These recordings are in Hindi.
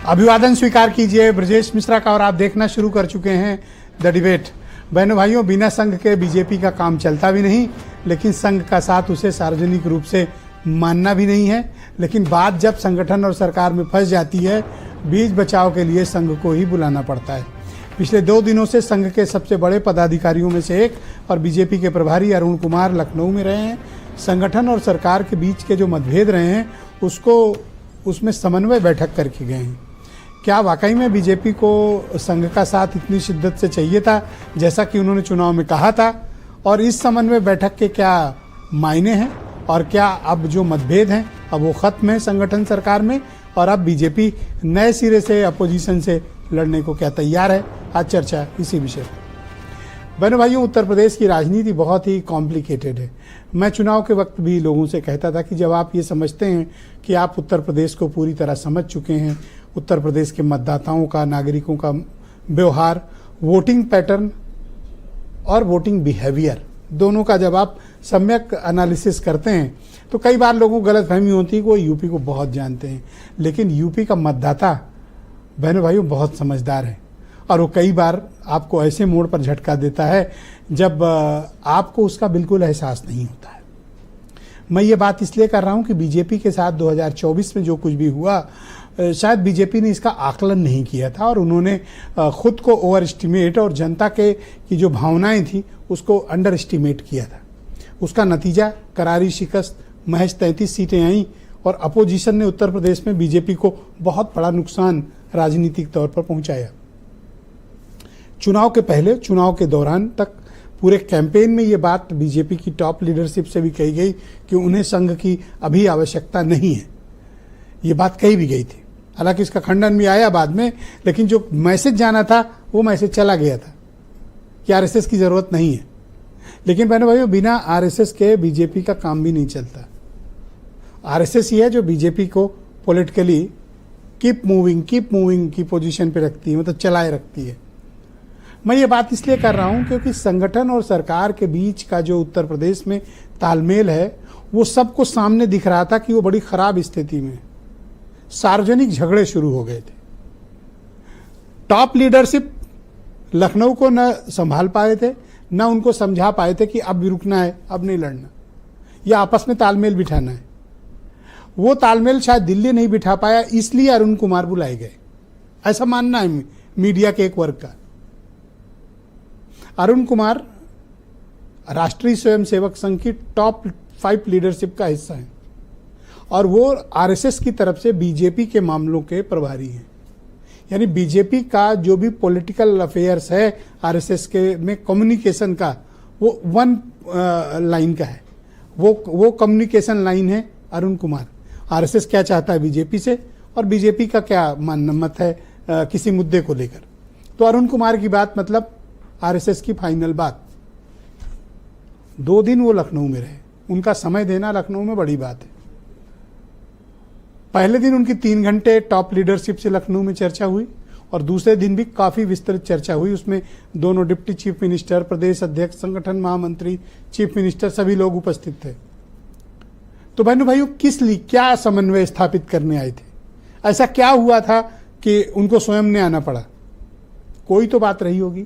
अभिवादन स्वीकार कीजिए ब्रजेश मिश्रा का और आप देखना शुरू कर चुके हैं द डिबेट। बहनों भाइयों, बिना संघ के बीजेपी का काम चलता भी नहीं, लेकिन संघ का साथ उसे सार्वजनिक रूप से मानना भी नहीं है। लेकिन बात जब संगठन और सरकार में फंस जाती है, बीच बचाव के लिए संघ को ही बुलाना पड़ता है। पिछले 2 दिनों से संघ के सबसे बड़े पदाधिकारियों में से एक और बीजेपी के प्रभारी अरुण कुमार लखनऊ में रहे हैं। संगठन और सरकार के बीच के जो मतभेद रहे हैं उसमें समन्वय बैठक करके गए हैं। क्या वाकई में बीजेपी को संघ का साथ इतनी शिद्दत से चाहिए था जैसा कि उन्होंने चुनाव में कहा था? और इस समन्वय बैठक के क्या मायने हैं और क्या अब जो मतभेद हैं अब वो खत्म है संगठन सरकार में और अब बीजेपी नए सिरे से अपोजिशन से लड़ने को क्या तैयार है? आज चर्चा इसी विषय पर। बहनों भाइयों, उत्तर प्रदेश की राजनीति बहुत ही कॉम्प्लिकेटेड है। मैं चुनाव के वक्त भी लोगों से कहता था कि जब आप ये समझते हैं कि आप उत्तर प्रदेश को पूरी तरह समझ चुके हैं, उत्तर प्रदेश के मतदाताओं का, नागरिकों का व्यवहार, वोटिंग पैटर्न और वोटिंग बिहेवियर दोनों का जब आप सम्यक एनालिसिस करते हैं तो कई बार लोगों को गलतफहमी होती है कि वो यूपी को बहुत जानते हैं। लेकिन यूपी का मतदाता बहनों भाइयों बहुत समझदार है और वो कई बार आपको ऐसे मोड़ पर झटका देता है जब आपको उसका बिल्कुल एहसास नहीं होता है। मैं ये बात इसलिए कर रहा हूँ कि बीजेपी के साथ 2024 में जो कुछ भी हुआ, शायद बीजेपी ने इसका आकलन नहीं किया था और उन्होंने खुद को ओवर एस्टिमेट और जनता की जो भावनाएं थी उसको अंडर एस्टिमेट किया था। उसका नतीजा करारी शिकस्त, महज 33 सीटें आई और अपोजिशन ने उत्तर प्रदेश में बीजेपी को बहुत बड़ा नुकसान राजनीतिक तौर पर पहुंचाया। चुनाव के पहले, चुनाव के दौरान तक पूरे कैंपेन में ये बात बीजेपी की टॉप लीडरशिप से भी कही गई कि उन्हें संघ की अभी आवश्यकता नहीं है। ये बात कही भी गई थी, हालांकि इसका खंडन भी आया बाद में, लेकिन जो मैसेज जाना था वो मैसेज चला गया था कि आरएसएस की जरूरत नहीं है। लेकिन बहनों भाइयों, बिना आरएसएस के बीजेपी का काम भी नहीं चलता। आरएसएस ही है जो बीजेपी को पॉलिटिकली कीप मूविंग की पोजीशन पे रखती है, मतलब चलाए रखती है। मैं ये बात इसलिए कर रहा हूं क्योंकि संगठन और सरकार के बीच का जो उत्तर प्रदेश में तालमेल है वो सबको सामने दिख रहा था कि वो बड़ी खराब स्थिति में। सार्वजनिक झगड़े शुरू हो गए थे। टॉप लीडरशिप लखनऊ को न संभाल पाए थे, न उनको समझा पाए थे कि अब भी रुकना है, अब नहीं लड़ना, या आपस में तालमेल बिठाना है। वो तालमेल शायद दिल्ली नहीं बिठा पाया, इसलिए अरुण कुमार बुलाए गए, ऐसा मानना है मीडिया के एक वर्ग का। अरुण कुमार राष्ट्रीय स्वयंसेवक संघ की टॉप 5 लीडरशिप का हिस्सा है और वो आरएसएस की तरफ से बीजेपी के मामलों के प्रभारी हैं। यानी बीजेपी का जो भी पॉलिटिकल अफेयर्स है आरएसएस के में कम्युनिकेशन का, वो वन लाइन का है। वो कम्युनिकेशन लाइन है अरुण कुमार। आरएसएस क्या चाहता है बीजेपी से और बीजेपी का क्या मत है किसी मुद्दे को लेकर, तो अरुण कुमार की बात मतलब आरएसएस की फाइनल बात। 2 दिन वो लखनऊ में रहे, उनका समय देना लखनऊ में बड़ी बात है। पहले दिन उनकी 3 घंटे टॉप लीडरशिप से लखनऊ में चर्चा हुई और दूसरे दिन भी काफी विस्तृत चर्चा हुई। उसमें दोनों डिप्टी चीफ मिनिस्टर, प्रदेश अध्यक्ष, संगठन महामंत्री, चीफ मिनिस्टर सभी लोग उपस्थित थे। तो बहनों भाइयों, किस लिए, क्या समन्वय स्थापित करने आए थे? ऐसा क्या हुआ था कि उनको स्वयं ने आना पड़ा? कोई तो बात रही होगी।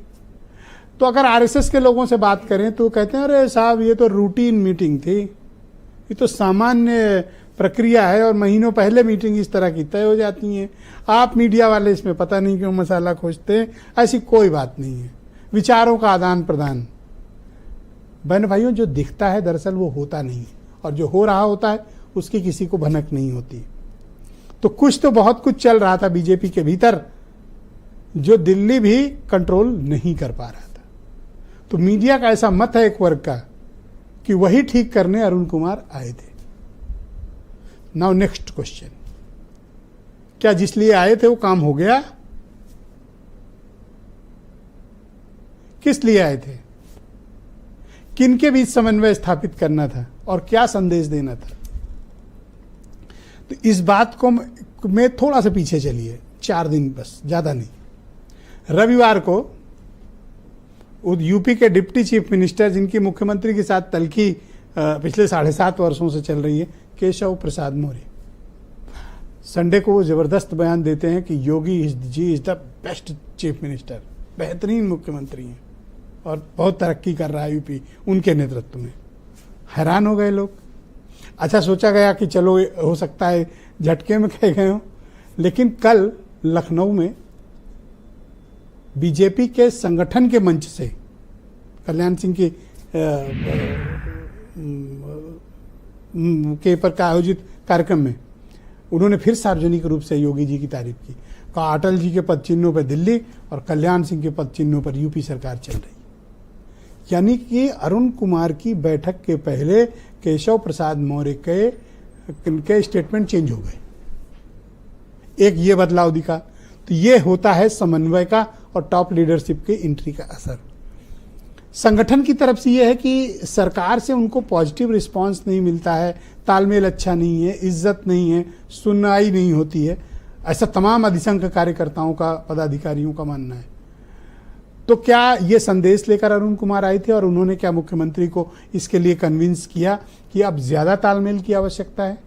तो अगर आरएसएस के लोगों से बात करें तो कहते हैं अरे साहब ये तो रूटीन मीटिंग थी, ये तो सामान्य प्रक्रिया है और महीनों पहले मीटिंग इस तरह की तय हो जाती हैं। आप मीडिया वाले इसमें पता नहीं क्यों मसाला खोजते हैं, ऐसी कोई बात नहीं है। विचारों का आदान प्रदान, बहन भाइयों, जो दिखता है दरअसल वो होता नहीं है और जो हो रहा होता है उसकी किसी को भनक नहीं होती। तो कुछ तो बहुत कुछ चल रहा था बीजेपी के भीतर जो दिल्ली भी कंट्रोल नहीं कर पा रहा था। तो मीडिया का ऐसा मत है एक वर्ग का कि वही ठीक करने अरुण कुमार आए थे। नाउ नेक्स्ट क्वेश्चन, क्या जिस लिए आए थे वो काम हो गया? किस लिए आए थे? किनके बीच समन्वय स्थापित करना था और क्या संदेश देना था? तो इस बात को में थोड़ा सा पीछे चलिए, 4 दिन बस, ज्यादा नहीं। रविवार को यूपी के डिप्टी चीफ मिनिस्टर, जिनकी मुख्यमंत्री के साथ तल्खी पिछले 7.5 वर्षों से चल रही है, केशव प्रसाद मौर्य, संडे को वो जबरदस्त बयान देते हैं कि Yogi ji is the best chief minister, बेहतरीन मुख्यमंत्री हैं और बहुत तरक्की कर रहा है यूपी उनके नेतृत्व में। हैरान हो गए लोग। अच्छा, सोचा गया कि चलो हो सकता है झटके में कह गए हो, लेकिन कल लखनऊ में बीजेपी के संगठन के मंच से कल्याण सिंह के पर आयोजित कार्यक्रम में उन्होंने फिर सार्वजनिक रूप से योगी जी की तारीफ की। कहा अटल जी के पद चिन्हों पर दिल्ली और कल्याण सिंह के पद चिन्हों पर यूपी सरकार चल रही। यानी कि अरुण कुमार की बैठक के पहले केशव प्रसाद मौर्य के स्टेटमेंट चेंज हो गए। एक ये बदलाव दिखा। तो ये होता है समन्वय का और टॉप लीडरशिप के एंट्री का असर। संगठन की तरफ से यह है कि सरकार से उनको पॉजिटिव रिस्पांस नहीं मिलता है, तालमेल अच्छा नहीं है, इज्जत नहीं है, सुनवाई नहीं होती है, ऐसा तमाम अधिसंघ कार्यकर्ताओं का, पदाधिकारियों का मानना है। तो क्या ये संदेश लेकर अरुण कुमार आए थे और उन्होंने क्या मुख्यमंत्री को इसके लिए कन्विंस किया कि अब ज्यादा तालमेल की आवश्यकता है?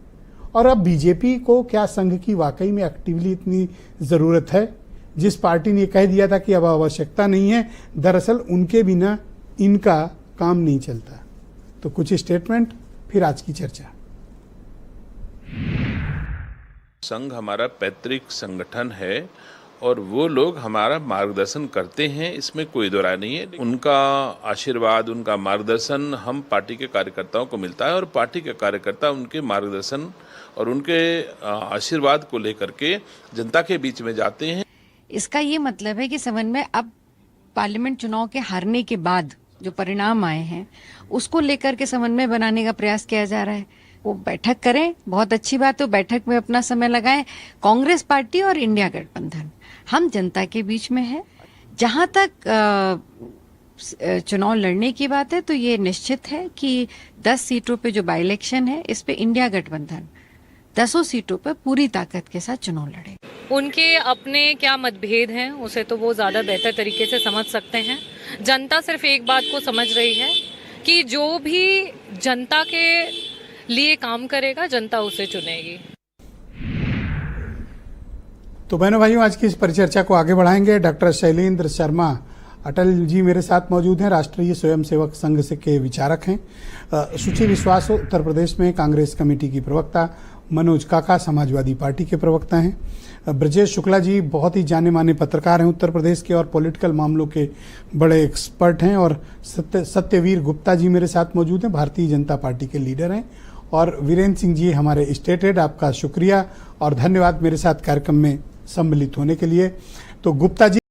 और अब बीजेपी को क्या संघ की वाकई में एक्टिवली इतनी जरूरत है? जिस पार्टी ने कह दिया था कि अब आवश्यकता नहीं है, दरअसल उनके बिना इनका काम नहीं चलता। तो कुछ स्टेटमेंट, फिर आज की चर्चा। संघ हमारा पैतृक संगठन है और वो लोग हमारा मार्गदर्शन करते हैं, इसमें कोई दो राय नहीं है। उनका आशीर्वाद, उनका मार्गदर्शन हम पार्टी के कार्यकर्ताओं को मिलता है और पार्टी के कार्यकर्ता उनके मार्गदर्शन और उनके आशीर्वाद को लेकर के जनता के बीच में जाते हैं। इसका ये मतलब है कि समन्वय अब पार्लियामेंट चुनाव के हारने के बाद जो परिणाम आए हैं उसको लेकर के समन्वय बनाने का प्रयास किया जा रहा है। वो बैठक करें, बहुत अच्छी बात है, बैठक में अपना समय लगाएं। कांग्रेस पार्टी और इंडिया गठबंधन हम जनता के बीच में है। जहां तक चुनाव लड़ने की बात है तो ये निश्चित है कि 10 सीटों पे जो बाई इलेक्शन है इस पे इंडिया गठबंधन 10 सीटों पे पूरी ताकत के साथ चुनाव लड़े। उनके अपने क्या मतभेद हैं उसे तो वो ज्यादा बेहतर तरीके से समझ सकते हैं। जनता सिर्फ एक बात को समझ रही है कि जो भी जनता के लिए काम करेगा जनता उसे चुनेगी। तो बहनों भाइयों, आज की इस परिचर्चा को आगे बढ़ाएंगे। डॉक्टर शैलेंद्र शर्मा अटल जी मेरे साथ मौजूद हैं, राष्ट्रीय स्वयंसेवक संघ से के विचारक हैं। सुची विश्वास उत्तर प्रदेश में कांग्रेस कमेटी की प्रवक्ता, मनोज काका समाजवादी पार्टी के प्रवक्ता हैं। ब्रजेश शुक्ला जी बहुत ही जाने माने पत्रकार हैं उत्तर प्रदेश के और पॉलिटिकल मामलों के बड़े एक्सपर्ट हैं। और सत्यवीर गुप्ता जी मेरे साथ मौजूद हैं, भारतीय जनता पार्टी के लीडर हैं। और वीरेंद्र सिंह जी हमारे स्टेट हेड, आपका शुक्रिया और धन्यवाद मेरे साथ कार्यक्रम में सम्मिलित होने के लिए। तो गुप्ता जी